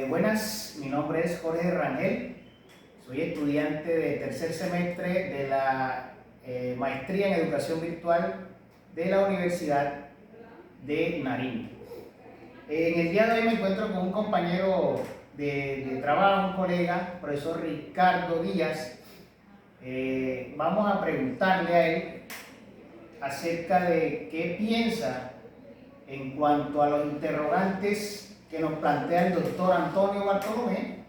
Buenas, mi nombre es Jorge Rangel, soy estudiante de tercer semestre de la maestría en educación virtual de la Universidad de Nariño. En el día de hoy me encuentro con un compañero de trabajo, un colega, profesor Ricardo Díaz. Vamos a preguntarle a él acerca de qué piensa en cuanto a los interrogantes que nos plantea el doctor Antonio Bartolomé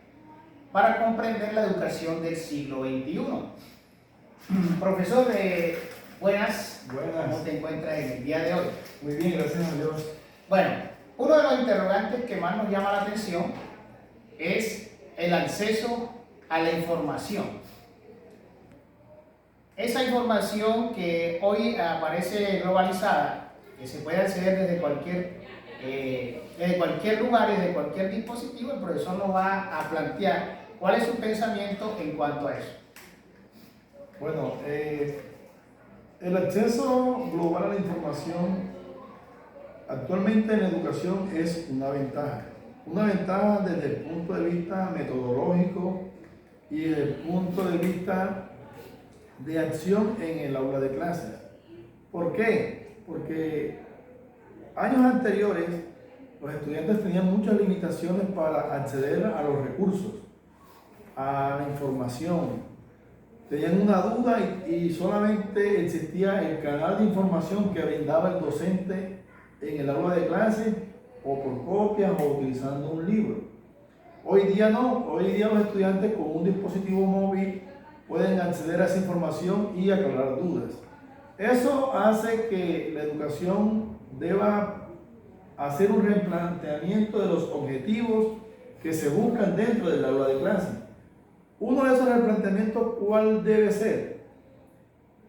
para comprender la educación del siglo XXI. Profesor, buenas. ¿Cómo te encuentras en el día de hoy? Muy bien, gracias a Dios. Bueno, uno de los interrogantes que más nos llama la atención es el acceso a la información. Esa información que hoy aparece globalizada, que se puede acceder desde cualquier lugar, desde cualquier dispositivo, el profesor nos va a plantear cuál es su pensamiento en cuanto a eso. Bueno, el acceso global a la información actualmente en la educación es una ventaja. Una ventaja desde el punto de vista metodológico y desde el punto de vista de acción en el aula de clases. ¿Por qué? Porque años anteriores los estudiantes tenían muchas limitaciones para acceder a los recursos, a la información. Tenían una duda y solamente existía el canal de información que brindaba el docente en el aula de clase, o por copias o utilizando un libro. Hoy día no, hoy día los estudiantes con un dispositivo móvil pueden acceder a esa información y aclarar dudas. Eso hace que la educación deba hacer un replanteamiento de los objetivos que se buscan dentro del aula de clase. Uno de esos replanteamientos, ¿cuál debe ser?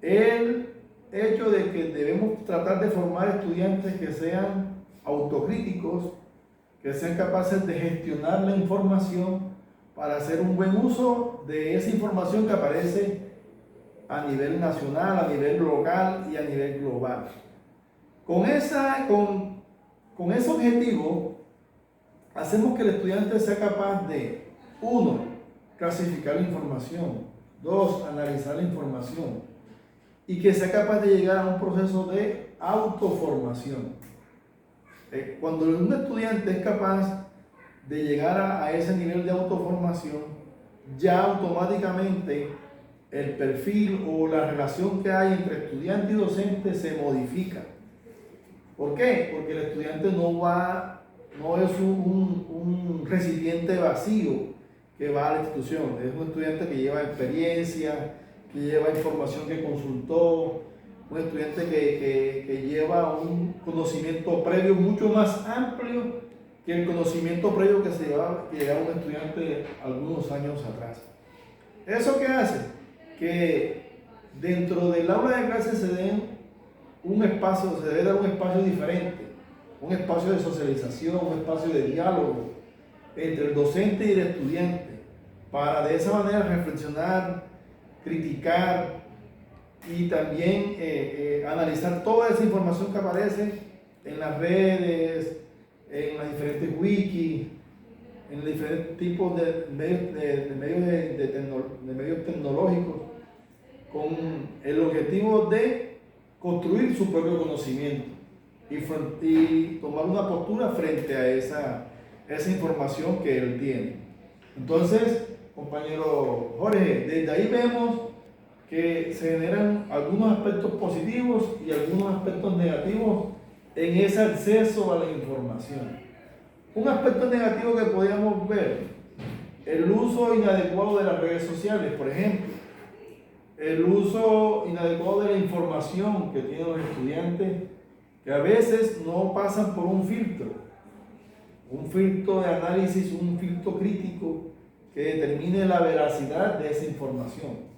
El hecho de que debemos tratar de formar estudiantes que sean autocríticos, que sean capaces de gestionar la información para hacer un buen uso de esa información que aparece a nivel nacional, a nivel local y a nivel global. Con ese objetivo, hacemos que el estudiante sea capaz de, 1, clasificar la información, 2, analizar la información, y que sea capaz de llegar a un proceso de autoformación. Cuando un estudiante es capaz de llegar a ese nivel de autoformación, ya automáticamente el perfil o la relación que hay entre estudiante y docente se modifica. ¿Por qué? Porque el estudiante no es un recipiente vacío que va a la institución, es un estudiante que lleva experiencia, que lleva información que consultó, un estudiante que lleva un conocimiento previo mucho más amplio que el conocimiento previo que llevaba un estudiante algunos años atrás. ¿Eso qué hace? Que dentro del aula de clase se debe dar un espacio diferente, un espacio de socialización, un espacio de diálogo entre el docente y el estudiante, para de esa manera reflexionar, criticar y también analizar toda esa información que aparece en las redes, en las diferentes wikis, en los diferentes tipos de medios tecnológicos, con el objetivo de construir su propio conocimiento y tomar una postura frente a esa información que él tiene. Entonces, compañero Jorge, desde ahí vemos que se generan algunos aspectos positivos y algunos aspectos negativos en ese acceso a la información. Un aspecto negativo que podríamos ver, el uso inadecuado de las redes sociales, por ejemplo, el uso inadecuado de la información que tienen los estudiantes, que a veces no pasan por un filtro de análisis, un filtro crítico que determine la veracidad de esa información.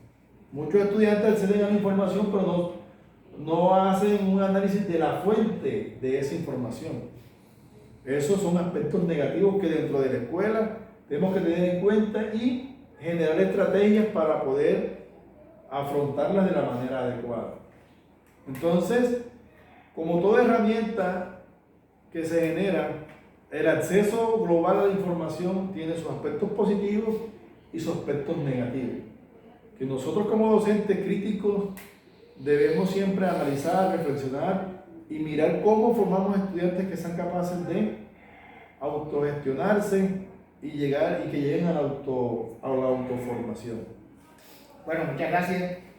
Muchos estudiantes acceden a la información, pero no hacen un análisis de la fuente de esa información. Esos son aspectos negativos que dentro de la escuela tenemos que tener en cuenta y generar estrategias para poder afrontarlas de la manera adecuada. Entonces, como toda herramienta que se genera, el acceso global a la información tiene sus aspectos positivos y sus aspectos negativos, que nosotros como docentes críticos debemos siempre analizar, reflexionar y mirar cómo formamos estudiantes que sean capaces de autogestionarse y que lleguen a la autoformación. Bueno, muchas gracias.